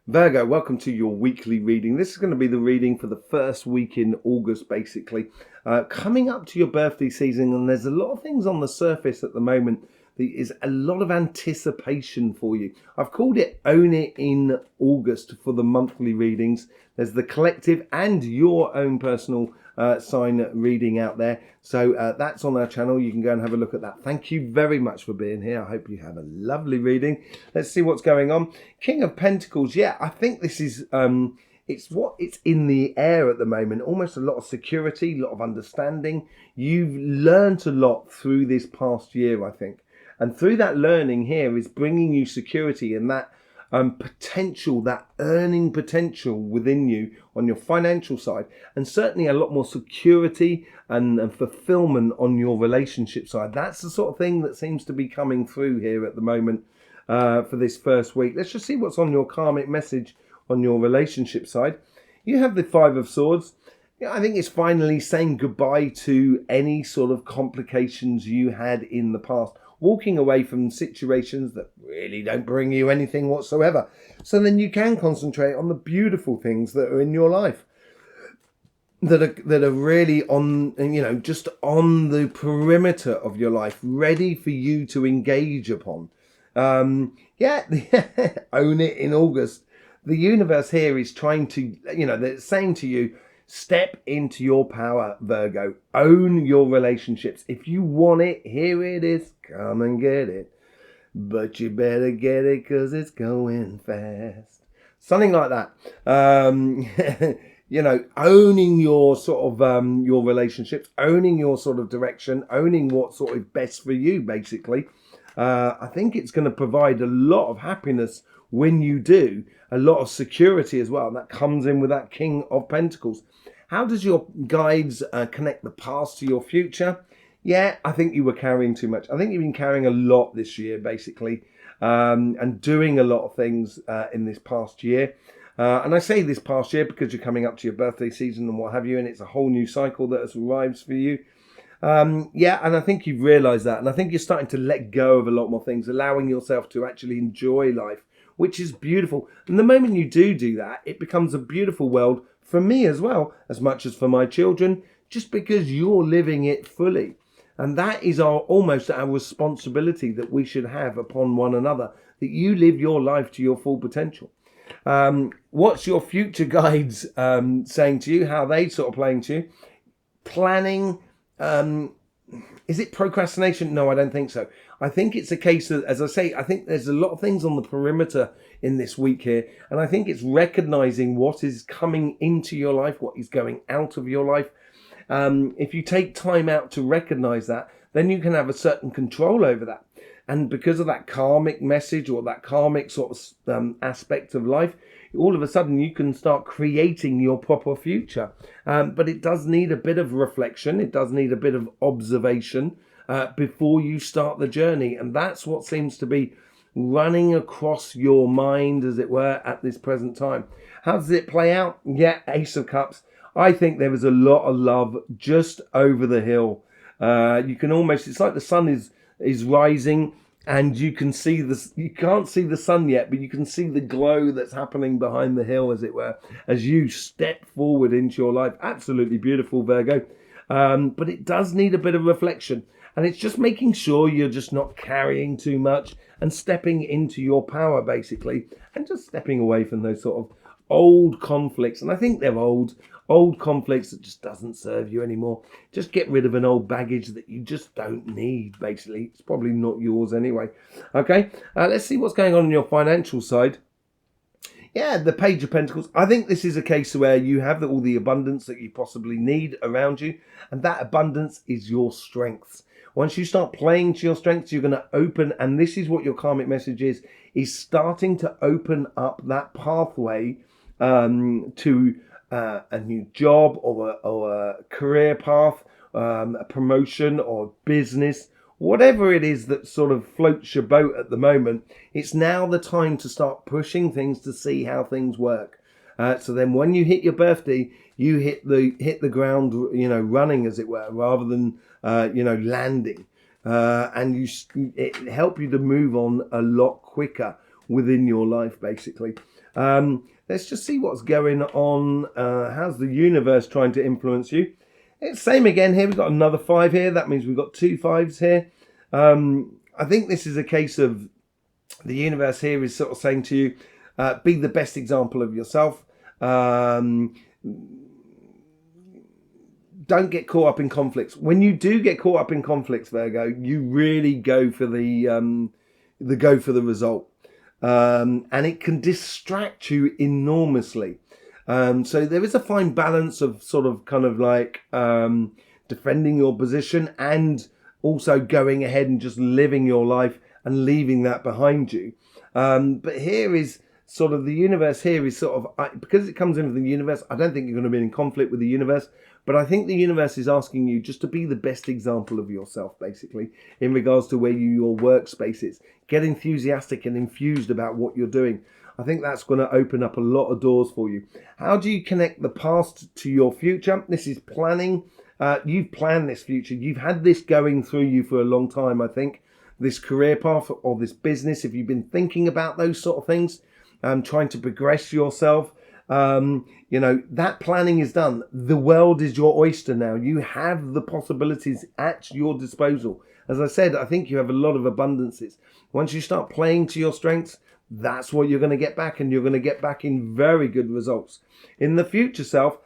Virgo, welcome to your weekly reading. This is going to be the reading for the first week in August, basically. Coming up to your birthday season, and there's a lot of things on the surface at the moment. There is a lot of anticipation for you. I've called it Own It in August for the monthly readings. There's the collective and your own personal sign reading out there. So that's on our channel. You can go and have a look at that. Thank you very much for being here. I hope you have a lovely reading. Let's see what's going on. King of Pentacles. Yeah, I think this is it's in the air at the moment. Almost a lot of security, a lot of understanding. You've learned a lot through this past year, I think. And through that learning here is bringing you security and that potential, that earning potential within you on your financial side, and certainly a lot more security and fulfillment on your relationship side. That's the sort of thing that seems to be coming through here at the moment for this first week. Let's just see what's on your karmic message on your relationship side. You have the Five of Swords. I think it's finally saying goodbye to any sort of complications you had in the past. Walking away from situations that really don't bring you anything whatsoever. So then you can concentrate on the beautiful things that are in your life. That are really on, just on the perimeter of your life, ready for you to engage upon. Own it in August. The universe here is trying to, they're saying to you, step into your power, Virgo. Own your relationships. If you want it, here it is. Come and get it. But you better get it because it's going fast. Something like that. Owning your sort of your relationships, owning your sort of direction, owning what sort of best for you, basically. I think it's going to provide a lot of happiness when you do, a lot of security as well. And that comes in with that King of Pentacles. How does your guides connect the past to your future? Yeah, I think you were carrying too much. I think you've been carrying a lot this year, basically, and doing a lot of things in this past year. And I say this past year because you're coming up to your birthday season and what have you, and it's a whole new cycle that has arrived for you. And I think you've realised that. And I think you're starting to let go of a lot more things, allowing yourself to actually enjoy life, which is beautiful. And the moment you do that, it becomes a beautiful world for me as well, as much as for my children, just because you're living it fully. And that is almost our responsibility that we should have upon one another, that you live your life to your full potential. What's your future guides saying to you? How are they sort of playing to you? Planning. Is it procrastination? No, I don't think so. I think it's a case of, as I say, I think there's a lot of things on the perimeter in this week here. And I think it's recognizing what is coming into your life, what is going out of your life. If you take time out to recognize that, then you can have a certain control over that. And because of that karmic message or that karmic sort of aspect of life, all of a sudden you can start creating your proper future. But it does need a bit of reflection. It does need a bit of observation before you start the journey. And that's what seems to be running across your mind, as it were, at this present time. How does it play out? Yeah, Ace of Cups. I think there is a lot of love just over the hill. You can almost, it's like the sun is rising and you can see this. You can't see the sun yet, but you can see the glow that's happening behind the hill, as it were, as you step forward into your life. Absolutely beautiful, Virgo. But it does need a bit of reflection. And it's just making sure you're just not carrying too much and stepping into your power, basically, and just stepping away from those sort of old conflicts. And I think they're old conflicts that just doesn't serve you anymore. Just get rid of an old baggage that you just don't need, basically. It's probably not yours anyway. Okay, let's see what's going on your financial side. Yeah, the Page of Pentacles. I think this is a case where you have all the abundance that you possibly need around you. And that abundance is your strengths. Once you start playing to your strengths, you're going to open, and this is what your karmic message is starting to open up that pathway to a new job or a career path, a promotion or business, whatever it is that sort of floats your boat at the moment. It's now the time to start pushing things to see how things work. So then when you hit your birthday, you hit the ground, running, as it were, rather than, landing. And it help you to move on a lot quicker within your life, basically. Let's just see what's going on. How's the universe trying to influence you? It's same again here. We've got another 5 here. That means we've got 2 5s here. I think this is a case of the universe here is sort of saying to you, be the best example of yourself. Don't get caught up in conflicts. When you do get caught up in conflicts, Virgo, you really go for the result. And it can distract you enormously. So there is a fine balance of sort of kind of like defending your position and also going ahead and just living your life and leaving that behind you. But here is sort of the universe here is sort of, because it comes in with the universe, I don't think you're going to be in conflict with the universe, but I think the universe is asking you just to be the best example of yourself, basically, in regards to where your workspace is. Get enthusiastic and infused about what you're doing. I think that's going to open up a lot of doors for you. How do you connect the past to your future? This is planning. You've planned this future. You've had this going through you for a long time, I think. This career path or this business, if you've been thinking about those sort of things, trying to progress yourself, that planning is done. The world is your oyster now. You have the possibilities at your disposal. As I said, I think you have a lot of abundances. Once you start playing to your strengths, that's what you're going to get back, and you're going to get back in very good results. In the future self,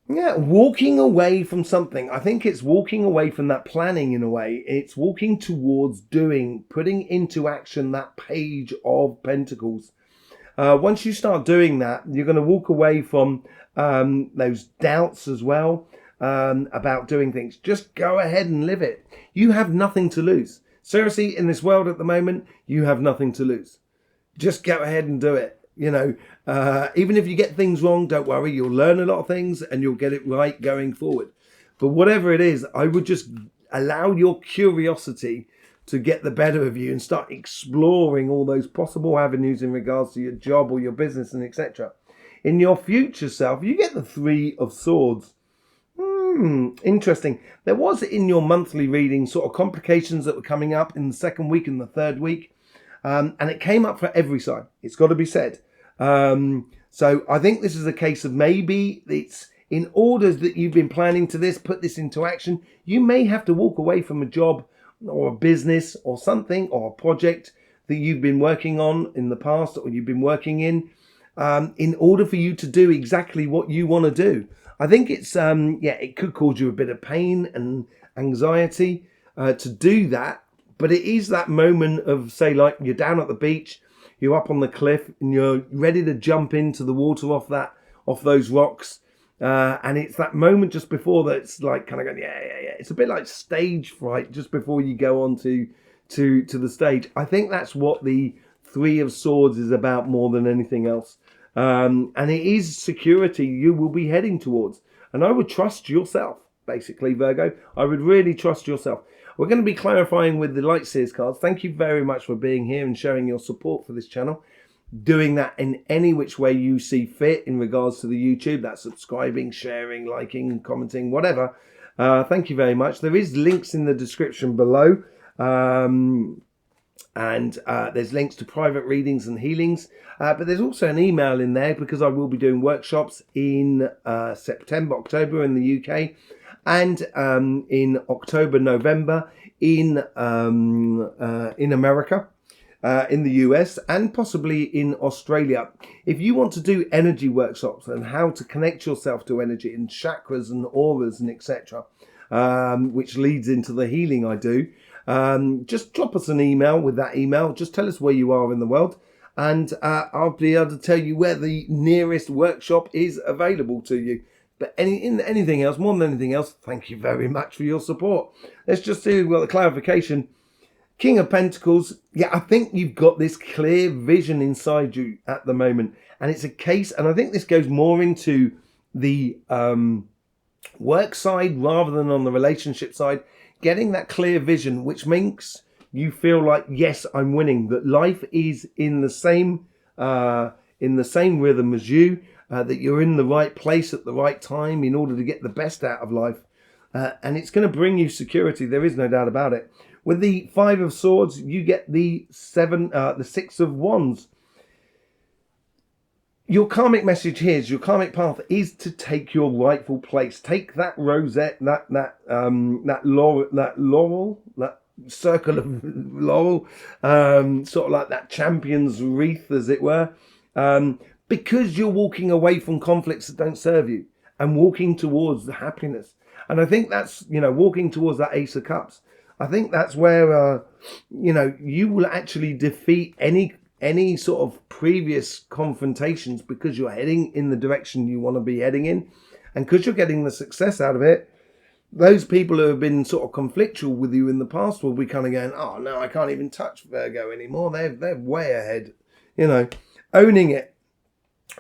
walking away from something. I think it's walking away from that planning in a way. It's walking towards putting into action that page of Pentacles. Once you start doing that, you're going to walk away from those doubts as well about doing things. Just go ahead and live it. You have nothing to lose. Seriously, in this world at the moment, you have nothing to lose. Just go ahead and do it. Even if you get things wrong, don't worry. You'll learn a lot of things and you'll get it right going forward. But whatever it is, I would just allow your curiosity to get the better of you and start exploring all those possible avenues in regards to your job or your business and etc. In your future self, you get the 3 of Swords. Interesting. There was in your monthly reading sort of complications that were coming up in the 2nd week and the 3rd week. And it came up for every sign. It's got to be said. So I think this is a case of maybe it's in orders that you've been planning to put this into action. You may have to walk away from a job or a business or something or a project that you've been working on in the past or you've been working in order for you to do exactly what you want to do. I think it's, it could cause you a bit of pain and anxiety to do that. But it is that moment of, say, like you're down at the beach, you're up on the cliff, and you're ready to jump into the water off those rocks, and it's that moment just before that it's like kind of going, yeah. It's a bit like stage fright just before you go on to the stage. I think that's what the 3 of Swords is about more than anything else, and it is security you will be heading towards. And I would trust yourself, basically, Virgo. I would really trust yourself. We're going to be clarifying with the Light Seers cards. Thank you very much for being here and showing your support for this channel. Doing that in any which way you see fit in regards to the YouTube. That's subscribing, sharing, liking, commenting, whatever. Thank you very much. There is links in the description below. And there's links to private readings and healings. But there's also an email in there because I will be doing workshops in September, October in the UK. And in October, November in America, in the US, and possibly in Australia. If you want to do energy workshops and how to connect yourself to energy and chakras and auras and etc., which leads into the healing I do, just drop us an email with that email. Just tell us where you are in the world, and I'll be able to tell you where the nearest workshop is available to you. But anything else, more than anything else, thank you very much for your support. Let's just do the clarification. King of Pentacles, I think you've got this clear vision inside you at the moment. And it's a case, and I think this goes more into the work side rather than on the relationship side. Getting that clear vision, which makes you feel like, yes, I'm winning. That life is in the same rhythm as you. That you're in the right place at the right time in order to get the best out of life. And it's going to bring you security. There is no doubt about it. With the 5 of Swords, you get the 6 of Wands. your karmic message here is your karmic path is to take your rightful place. Take that rosette, that laurel, that circle of laurel, sort of like that champion's wreath, as it were, because you're walking away from conflicts that don't serve you and walking towards the happiness. And I think that's, walking towards that Ace of Cups. I think that's where, you will actually defeat any sort of previous confrontations because you're heading in the direction you want to be heading in. And because you're getting the success out of it, those people who have been sort of conflictual with you in the past will be kind of going, oh, no, I can't even touch Virgo anymore. They're way ahead, owning it,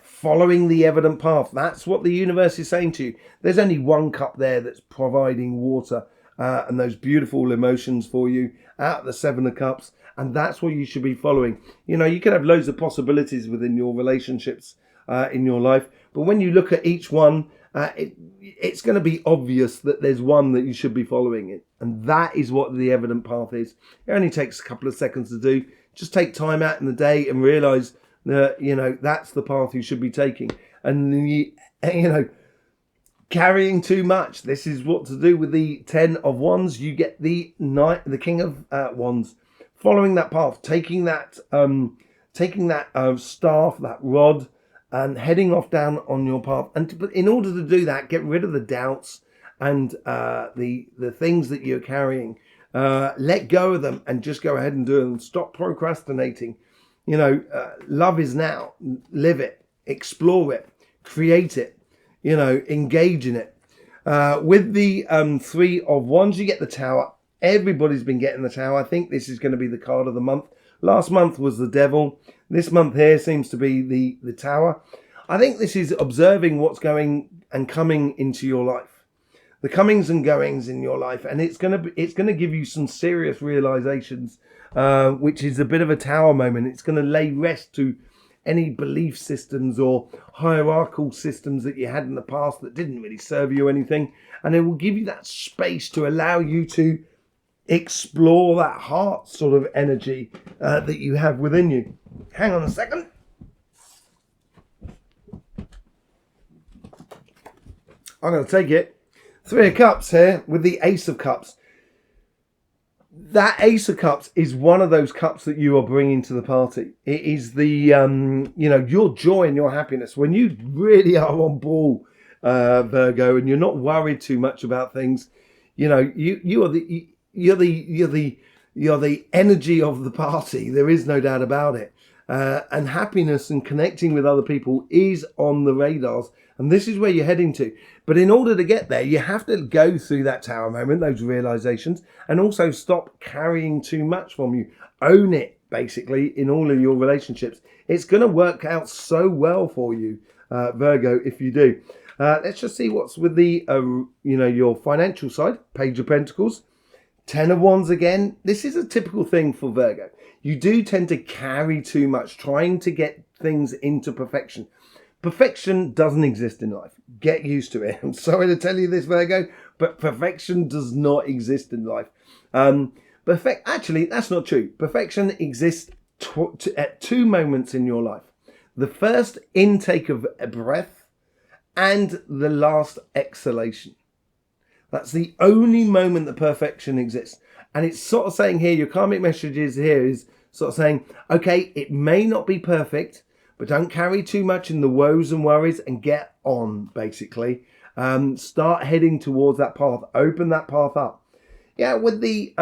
following the evident path. That's what the universe is saying to you. There's only one cup there that's providing water and those beautiful emotions for you out of the Seven of Cups. And that's what you should be following. You can have loads of possibilities within your relationships in your life. But when you look at each one, it's going to be obvious that there's one that you should be following it. And that is what the evident path is. It only takes a couple of seconds to do. Just take time out in the day and realize that, that's the path you should be taking. And, carrying too much. This is what to do with the 10 of Wands. You get the King of Wands. Following that path, taking that staff, that rod, and heading off down on your path. But in order to do that, get rid of the doubts and the things that you're carrying. Let go of them and just go ahead and do them. Stop procrastinating. Love is now. Live it. Explore it. Create it. Engage in it. With the Three of Wands, you get the Tower. Everybody's been getting the Tower. I think this is going to be the card of the month. Last month was the Devil. This month here seems to be the Tower. I think this is observing what's going and coming into your life. The comings and goings in your life. And it's going to give you some serious realizations, which is a bit of a Tower moment. It's going to lay rest to any belief systems or hierarchical systems that you had in the past that didn't really serve you anything. And it will give you that space to allow you to explore that heart sort of energy that you have within you. Hang on a second. I'm going to take it. Three of Cups here with the Ace of Cups. That Ace of Cups is one of those cups that you are bringing to the party. It is the, your joy and your happiness. When you really are on ball, Virgo, and you're not worried too much about things, you're the energy of the party. There is no doubt about it. And happiness and connecting with other people is on the radars. And this is where you're heading to. But in order to get there, you have to go through that Tower moment, those realizations, and also stop carrying too much from you. Own it, basically, in all of your relationships. It's going to work out so well for you, Virgo, if you do. Let's just see what's with the, your financial side. Page of Pentacles. 10 of Wands again. This is a typical thing for Virgo. You do tend to carry too much, trying to get things into perfection. Perfection doesn't exist in life. Get used to it. I'm sorry to tell you this, Virgo, but perfection does not exist in life. Actually, that's not true. Perfection exists at two moments in your life. The first intake of a breath and the last exhalation. That's the only moment that perfection exists. And it's sort of saying here, your karmic messages here is sort of saying, okay, it may not be perfect, but don't carry too much in the woes and worries and get on, basically. Start heading towards that path. Open that path up. Yeah, with the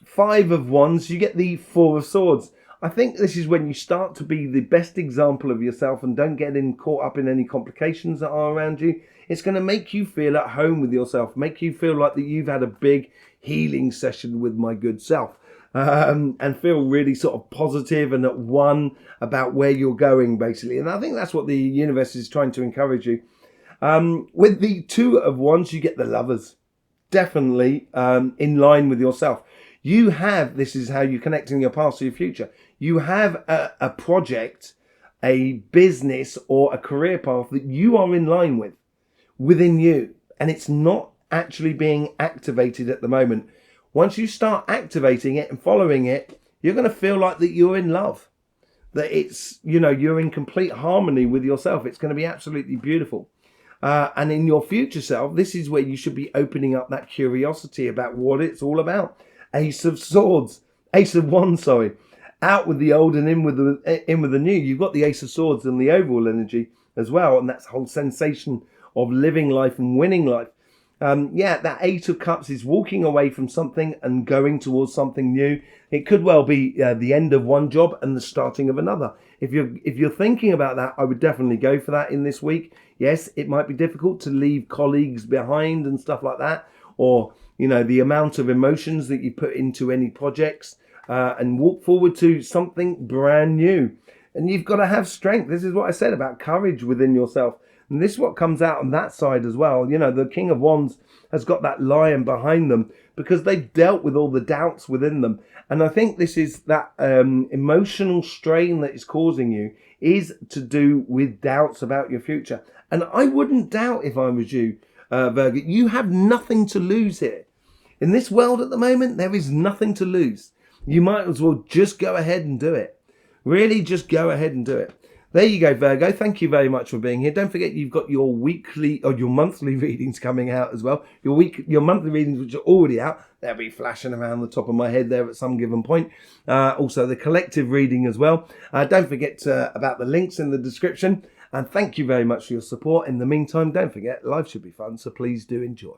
Five of Wands, you get the Four of Swords. I think this is when you start to be the best example of yourself and don't get caught up in any complications that are around you. It's going to make you feel at home with yourself, make you feel like that you've had a big healing session with my good self, and feel really sort of positive and at one about where you're going, basically. And I think that's what the universe is trying to encourage you. With the Two of Wands, you get the Lovers. Definitely in line with yourself. You have, this is how you're connecting your past to your future. You have a project, a business or a career path that you are in line with within you. And it's not actually being activated at the moment. Once you start activating it and following it, you're going to feel like that you're in love. that it's, you know, you're in complete harmony with yourself. It's going to be absolutely beautiful. And in your future self, this is where you should be opening up that curiosity about what it's all about. Ace of Wands, sorry. Out with the old and in with the new. You've got the Ace of Swords and the overall energy as well, and that's the whole sensation of living life and winning life. That Eight of Cups is walking away from something and going towards something new. It could well be the end of one job and the starting of another. If you're thinking about that, I would definitely go for that in this week. Yes, it might be difficult to leave colleagues behind and stuff like that, or, you know, the amount of emotions that you put into any projects, and walk forward to something brand new. And you've got to have strength. This is what I said about courage within yourself. And this is what comes out on that side as well. You know, the King of Wands has got that lion behind them because they've dealt with all the doubts within them. And I think this is that emotional strain that is causing you is to do with doubts about your future. And I wouldn't doubt, if I was you, Virgo, you have nothing to lose here. In this world at the moment, there is nothing to lose. You might as well just go ahead and do it. Really, just go ahead and do it. There you go, Virgo. Thank you very much for being here. Don't forget you've got your weekly or your monthly readings coming out as well. Your monthly readings, which are already out, they'll be flashing around the top of my head there at some given point. Also, the collective reading as well. Don't forget about the links in the description. And thank you very much for your support. In the meantime, don't forget, life should be fun, so please do enjoy.